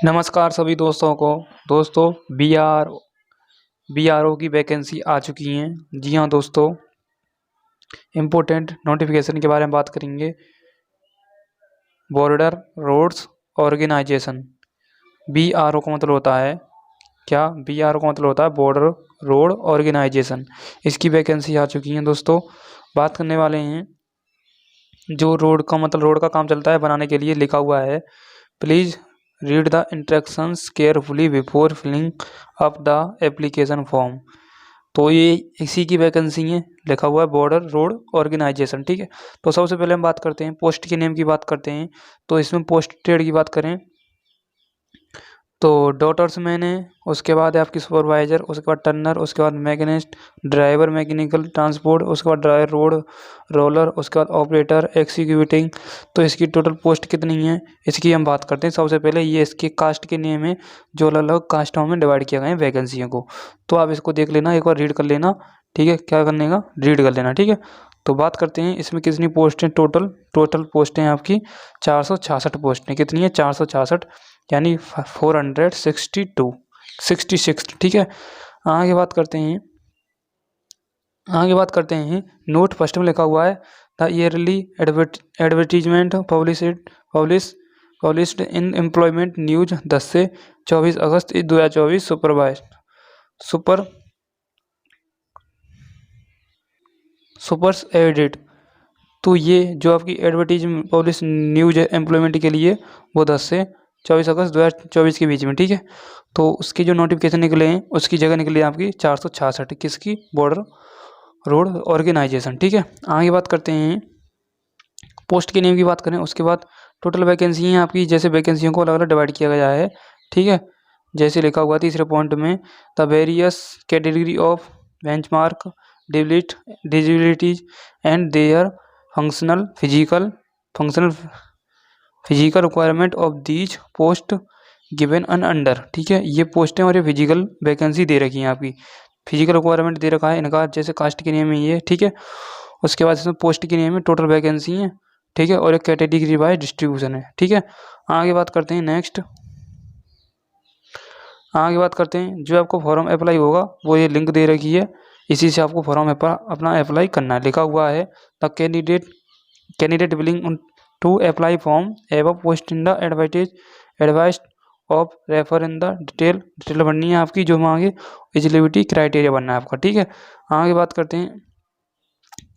नमस्कार सभी दोस्तों को। दोस्तों बी आर ओ की वैकेंसी आ चुकी हैं। जी हाँ दोस्तों, इम्पोर्टेंट नोटिफिकेशन के बारे में बात करेंगे। Border roads organisation, B R O का मतलब होता है क्या? बी आर ओ का मतलब होता है बॉर्डर रोड ऑर्गेनाइजेशन। इसकी वैकेंसी आ चुकी हैं दोस्तों। बात करने वाले हैं जो रोड का काम चलता है बनाने के लिए लिखा हुआ है, please read the instructions carefully before filling up the application form. तो ये इसी की वैकेंसी है, लिखा हुआ है बॉर्डर रोड ऑर्गेनाइजेशन। ठीक है, तो सबसे पहले हम बात करते हैं पोस्ट के नेम की बात करते हैं। तो इसमें पोस्टेड की बात करें तो डॉटर्स मैन है, उसके बाद है आपकी सुपरवाइजर, उसके बाद टर्नर, उसके बाद मैकेनिस्ट, ड्राइवर मैकेनिकल ट्रांसपोर्ट, उसके बाद ड्राइवर रोड रोलर, उसके बाद ऑपरेटर एक्सिक्यूटिंग। तो इसकी टोटल पोस्ट कितनी है इसकी हम बात करते हैं। सबसे पहले ये इसके कास्ट के नेम है जो अलग अलग कास्टों में डिवाइड किया गया है वैकेंसियों को। तो आप इसको देख लेना, एक बार रीड कर लेना। ठीक है, क्या करने का, रीड कर लेना। ठीक है, तो बात करते हैं इसमें कितनी पोस्ट हैं। टोटल पोस्टें हैं आपकी 466 पोस्टें। कितनी है? 466, यानी 466। ठीक है, आगे बात करते हैं। नोट फर्स्ट में लिखा हुआ है the yearly advertisement published in employment news 10 से 24 अगस्त 2024 सुपर्स एडिट। तो ये जो आपकी एडवर्टीज पब्लिश न्यूज है एम्प्लॉयमेंट के लिए, वो 10 से 24 अगस्त 2024 के बीच में। ठीक है, तो उसके जो नोटिफिकेशन निकले हैं उसकी जगह निकली है आपकी 466, किसकी? Border road organisation. ठीक है, आगे बात करते हैं पोस्ट के नेम की बात करें। उसके बाद टोटल वैकेंसी हैं आपकी, जैसे वैकेंसियों को अलग अलग डिवाइड किया गया है। ठीक है, जैसे लिखा हुआ तीसरे पॉइंट में, the various category of benchmark disabilities and their functional physical requirement of these post given on under. ठीक है, ये पोस्टें और ये फिजिकल वैकेंसी दे रखी हैं आपकी। फिजिकल रिक्वायरमेंट दे रखा है इनका, जैसे कास्ट के नियम में ये। ठीक है, उसके बाद इसमें पोस्ट के नियम में टोटल वैकेंसी है। ठीक है, और एक कैटेगरी वाइज डिस्ट्रीब्यूशन है। ठीक है, आगे बात करते हैं जो आपको फॉर्म अप्लाई होगा वो ये लिंक दे रखी है, इसी से आपको फॉर्म अपना अप्लाई करना है। लिखा हुआ है the candidate willing to apply form एवं post in the advice of refer in the detail बननी है आपकी, जो मांगे एलिजिबिलिटी क्राइटेरिया बनना है आपका। ठीक है, आगे बात करते हैं।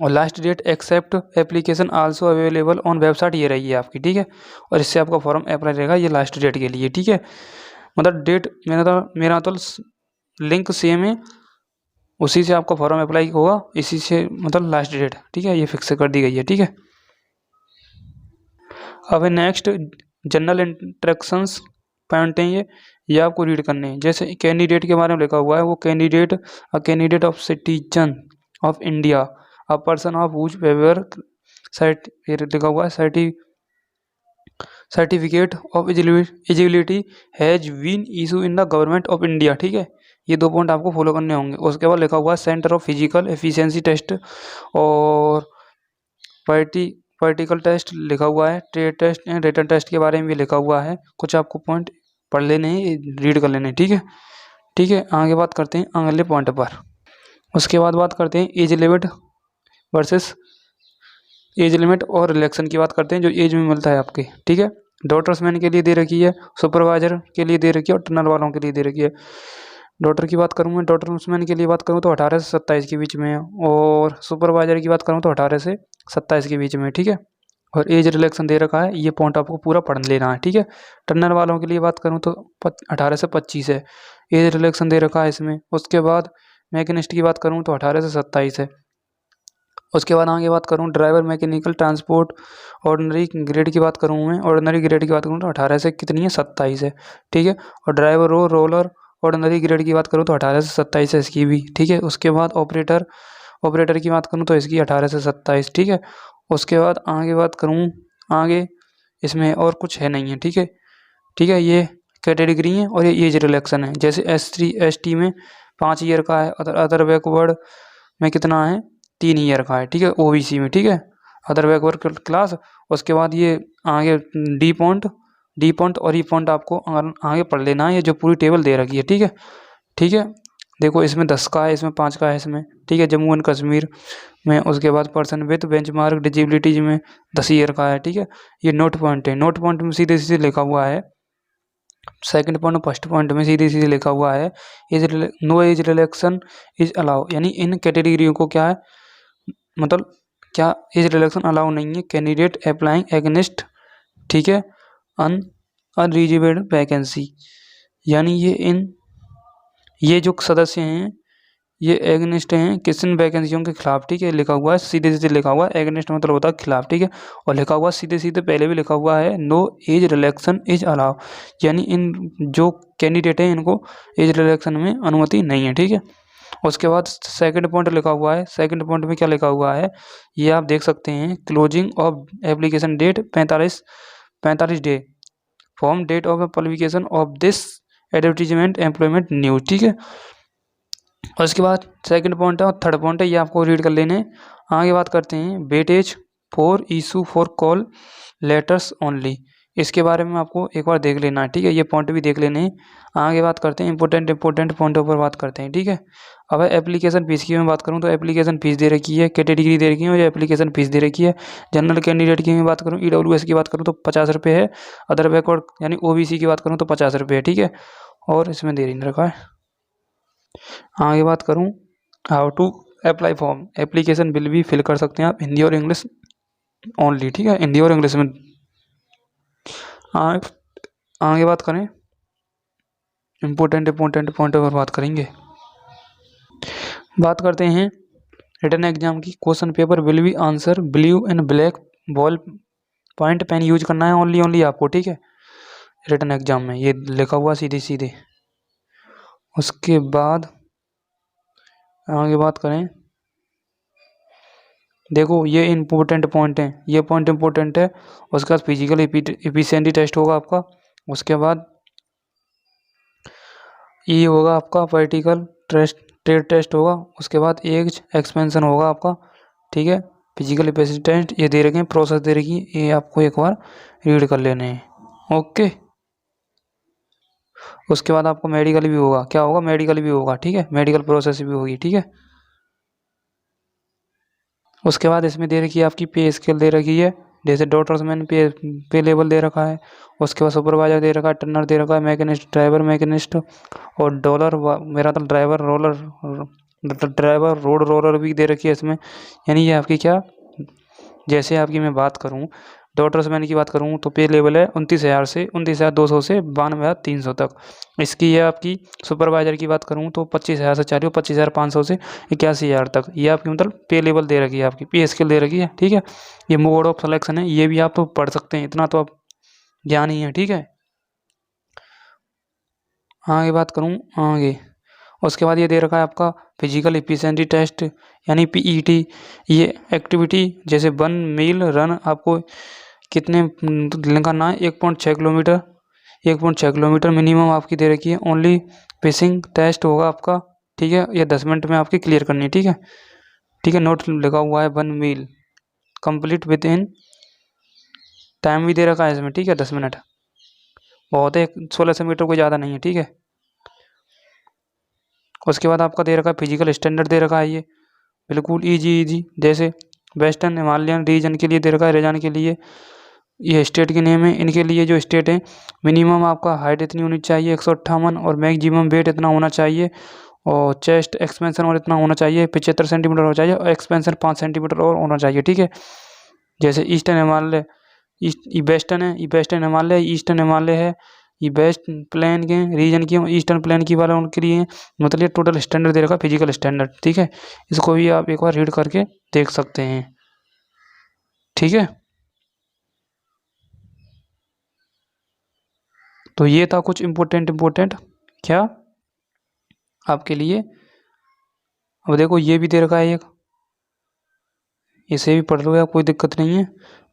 और last date except application also available on website, ये रही है आपकी। ठीक है, और इससे आपका फॉर्म अप्लाई रहेगा, ये लास्ट डेट के लिए। ठीक है, मतलब डेट मेरा तो लिंक सेम है, उसी से आपका फॉर्म अप्लाई होगा, इसी से मतलब लास्ट डेट। ठीक है, ये फिक्स कर दी गई है। ठीक है, अब नेक्स्ट जनरल इंस्ट्रक्शंस पॉइंट हैं ये आपको रीड करने हैं। जैसे कैंडिडेट के बारे में लिखा हुआ है, वो candidate of citizen of India, a person of whose favour लिखा हुआ है certificate of eligibility has been issue in the government of India. ठीक है, ये दो पॉइंट आपको फॉलो करने होंगे। उसके बाद लिखा हुआ है centre of physical efficiency test और प्रैक्टिकल टेस्ट लिखा हुआ है, trade test and written test के बारे में भी लिखा हुआ है। कुछ आपको पॉइंट पढ़ लेने हैं, रीड कर लेने हैं। ठीक है, आगे बात करते हैं अगले पॉइंट पर। उसके बाद बात करते हैं एज लिमिट और रिलैक्सन की बात करते हैं, जो एज में मिलता है आपके। ठीक है, डॉटर्स मैन के लिए दे रखी है, सुपरवाइजर के लिए दे रखी है और टर्नर वालों के लिए दे रखी है। डॉटर की बात करूँ मैं, डॉटर्स मैन के लिए बात करूँ तो 18 से 27 के बीच में है, और सुपरवाइजर की बात करूँ तो 18 से 27 के बीच में। ठीक है, और एज रिलैक्सन दे रखा है, ये पॉइंट आपको पूरा पढ़ लेना है। ठीक है, टर्नर वालों के लिए बात करूँ तो 18 से 25 है, एज रिलैक्सन दे रखा है इसमें। उसके बाद मैकेनिस्ट की बात करूँ तो 18 से 27 है। उसके बाद आगे बात करूँ driver mechanical transport ordinary grade की बात करूँ मैं, ऑर्डिनरी ग्रेड की बात करूँ तो 18 से कितनी है? 27 है। ठीक है, और ड्राइवर रोलर ऑर्डिनरी ग्रेड की बात करूँ तो 18 से 27 है इसकी भी। ठीक है, उसके बाद ऑपरेटर की बात करूँ तो इसकी 18 से 27। ठीक है, उसके बाद आगे बात करूँ, आगे इसमें और कुछ है नहीं है। ठीक है, ये कैटेगरी है और ये एज रिलैक्सन है। जैसे ST में 5 ईयर का है, अदर बैकवर्ड में कितना है? 3 ईयर का है। ठीक है, OBC में। ठीक है, अदर बैकवर्ड क्लास। उसके बाद ये आगे डी पॉइंट डी पॉइंट और ई पॉइंट आपको आगे पढ़ लेना है, ये जो पूरी टेबल दे रखी है, ठीक है। ठीक है, देखो इसमें 10 का है, इसमें 5 का है, इसमें, ठीक है, जम्मू एंड कश्मीर में। उसके बाद पर्सन विद बेंचमार्क डिजिबिलिटीज में 10 ईयर का है, ठीक है। ये नोट पॉइंट है, नोट पॉइंट में सीधे सीधे लिखा हुआ है, सेकंड पॉइंट फर्स्ट पॉइंट में सीधे सीधे लिखा हुआ है no age relaxation is allow, यानी इन कैटेगरियों को क्या है, मतलब क्या एज रिलैक्सन अलाउ नहीं है, कैंडिडेट अप्लाइंग एगेंस्ट, ठीक है, अनरिजर्वेड वैकेंसी, यानी ये जो सदस्य हैं ये एगनिस्ट हैं किस इन वैकेंसियों के खिलाफ, ठीक है, लिखा हुआ है, सीधे सीधे लिखा हुआ है, एगनिस्ट मतलब होता है खिलाफ, ठीक है, और लिखा हुआ सीधे सीधे पहले भी लिखा हुआ है no age relaxation is allow, यानी इन जो कैंडिडेट हैं इनको एज रिलैक्सन में अनुमति नहीं है, ठीक है। उसके बाद सेकंड पॉइंट लिखा हुआ है, सेकंड पॉइंट में क्या लिखा हुआ है ये आप देख सकते हैं, closing of application date 45 day from date of publication of this advertisement employment news, ठीक है। और उसके बाद सेकंड पॉइंट है और थर्ड पॉइंट है, ये आपको रीड कर लेने। आगे बात करते हैं weightage for issue for call letters only, इसके बारे में आपको एक बार देख लेना है, ठीक है, ये पॉइंट भी देख लेने हैं। आगे बात करते हैं इंपॉर्टेंट पॉइंटों पर बात करते हैं, ठीक है। अब एप्लीकेशन फीस की मैं बात करूं तो एप्लीकेशन फीस दे रखी है, कैटेगरी दे रखी है और एप्लीकेशन फीस दे रखी है। जनरल कैंडिडेट की मैं बात करूं, ईडब्ल्यूएस की बात करूं तो 50 रुपये है, अदर बैकवर्ड यानी ओबीसी की बात करूं तो 50 रुपये है, ठीक है, और इसमें दे नहीं रखा है। आगे बात करूं how to apply form, application बिल भी फिल कर सकते हैं आप हिंदी और इंग्लिश ओनली, ठीक है, हिंदी और इंग्लिश में। आगे बात करें इम्पोर्टेंट पॉइंट पर बात करेंगे। बात करते हैं रिटन एग्जाम की, question paper will be answer blue and black ball point pen use करना है ओनली आपको, ठीक है, रिटन एग्जाम में ये लिखा हुआ सीधे सीधे। उसके बाद आगे बात करें, देखो ये इम्पोर्टेंट पॉइंट है, ये पॉइंट इम्पोर्टेंट है। उसके बाद फिजिकल एफिशिएंसी टेस्ट होगा आपका, उसके बाद ये होगा आपका प्रैक्टिकल ट्रेड टेस्ट होगा, उसके बाद एज एक्सपेंशन होगा आपका, ठीक है, फिजिकल एफिशिएंसी टेस्ट ये दे रखे हैं, प्रोसेस दे रखी है, ये आपको एक बार रीड कर लेने हैं, ओके। उसके बाद आपको मेडिकल भी होगा, क्या होगा, मेडिकल भी होगा, ठीक है, मेडिकल प्रोसेस भी होगी, ठीक है। उसके बाद इसमें दे रखी है आपकी पे स्केल दे रखी है, जैसे डॉक्टर्स मैन पे लेवल दे रखा है, उसके बाद सुपरवाइजर दे रखा है, टर्नर दे रखा है, मैकेनिस्ट ड्राइवर मैकेनिस्ट और डॉलर मेरा तो ड्राइवर रोड रोलर भी दे रखी है इसमें, यानी ये आपकी क्या, जैसे आपकी मैं बात करूँ डॉक्टर्स मैन की बात करूँ तो पे लेवल है 29,000 से 29,200 से 92,300 तक। इसकी है आपकी सुपरवाइजर की बात करूँ तो 25,000 से चालू 25,500 से 81,000 तक, ये आपकी मतलब पे लेवल दे रखी है, आपकी पे स्केल दे रखी है, ठीक है। ये मोड ऑफ सिलेक्शन है, ये भी आप तो पढ़ सकते हैं, इतना तो आप ज्ञान ही है, ठीक है। आगे बात करूँ आगे, उसके बाद ये दे रखा है आपका फिजिकल एफिशिएंसी टेस्ट यानी पीईटी, ये एक्टिविटी जैसे 1 मील रन आपको कितने करना है, 1.6 किलोमीटर मिनिमम आपकी दे रखी है, ओनली पेसिंग टेस्ट होगा आपका, ठीक है, ये 10 मिनट में आपकी क्लियर करनी है, ठीक है, ठीक है। नोट लिखा हुआ है 1 मील कंप्लीट विद इन, टाइम भी दे रखा है इसमें, ठीक है, 10 मिनट बहुत है, 1600 मीटर कोई ज़्यादा नहीं है, ठीक है। उसके बाद आपका दे रखा है फिजिकल स्टैंडर्ड दे रखा है, ये बिल्कुल इजी जैसे वेस्टर्न हिमालयन रीजन के लिए दे रखा है, रीजन के लिए ये स्टेट के नेम है, इनके लिए जो स्टेट है मिनिमम आपका हाइट इतनी होनी चाहिए 158 और मैक्सिमम वेट इतना होना चाहिए और चेस्ट एक्सपेंशन और इतना होना चाहिए 75 सेंटीमीटर होना चाहिए और एक्सपेंशन 5 सेंटीमीटर और होना चाहिए, ठीक है। जैसे ईस्टर्न हिमालय वेस्टर्न है, ये वेस्टर्न हिमालय, ईस्टर्न हिमालय है, ये वेस्ट प्लेन के रीजन की ईस्टर्न प्लेन की वाले उनके लिए मतलब ये टोटल स्टैंडर्ड दे रखा फिजिकल स्टैंडर्ड, ठीक है। इसको भी आप एक बार रीड करके देख सकते हैं, ठीक है। तो ये था कुछ इम्पोर्टेंट क्या आपके लिए। अब देखो ये भी दे रखा है एक, इसे भी पढ़ लो यार, कोई दिक्कत नहीं है,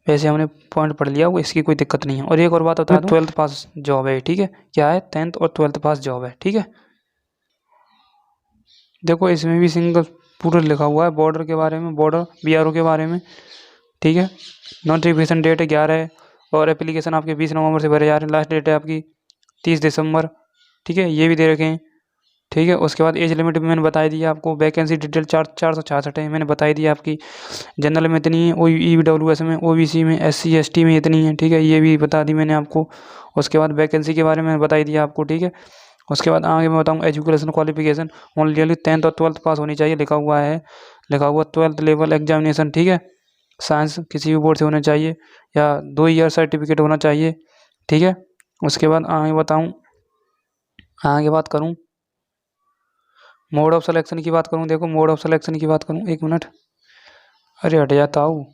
वैसे हमने पॉइंट पढ़ लिया, वो इसकी कोई दिक्कत नहीं है। और एक और बात बता दूं, 12th पास जॉब है, ठीक है, क्या है 10th और 12th पास जॉब है, ठीक है। देखो इसमें भी सिंगल पूरा लिखा हुआ है बॉर्डर के बारे में, बॉर्डर बीआरओ के बारे में, ठीक है। नोटिफिकेशन डेट 11 है, और एप्लीकेशन आपके 20 नवंबर से भरे जा रहे हैं। लास्ट डेट है आपकी 30 दिसंबर, ठीक है, ये भी दे रखे हैं, ठीक है। उसके बाद एज लिमिट भी मैंने बताई दी है आपको। वैकेंसी डिटेल 466 है, मैंने बताई दी है आपकी। जनरल में इतनी है, EWS में, OBC में, SC ST में इतनी है, ठीक है, ये भी बता दी मैंने आपको। उसके बाद वैकेंसी के बारे में बताई दी आपको, ठीक है। उसके बाद आगे मैं बताऊँ एजुकेशन क्वालिफिकेशन, ओनली 10th और 12th पास होनी चाहिए, लिखा हुआ है, लिखा हुआ 12th लेवल एग्जामिनेशन, ठीक है। साइंस किसी भी बोर्ड से होना चाहिए या 2 ईयर सर्टिफिकेट होना चाहिए, ठीक है। उसके बाद आगे बात करूँ मोड ऑफ सिलेक्शन की बात करूँ। देखो मोड ऑफ सिलेक्शन की बात करूँ, 1 मिनट, अरे हट जाता हूँ।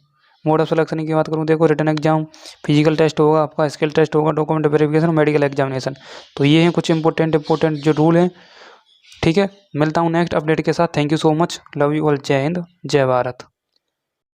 मोड ऑफ सिलेक्शन की बात करूँ, देखो रिटन एग्जाम, फिजिकल टेस्ट होगा आपका, स्किल टेस्ट होगा, डॉक्यूमेंट वेरिफिकेशन, मेडिकल एग्जामिनेशन। तो ये हैं कुछ इंपॉर्टेंट जो रूल हैं, ठीक है। मिलता हूँ नेक्स्ट अपडेट के साथ। Thank you so much, love you all, जय हिंद, जय भारत।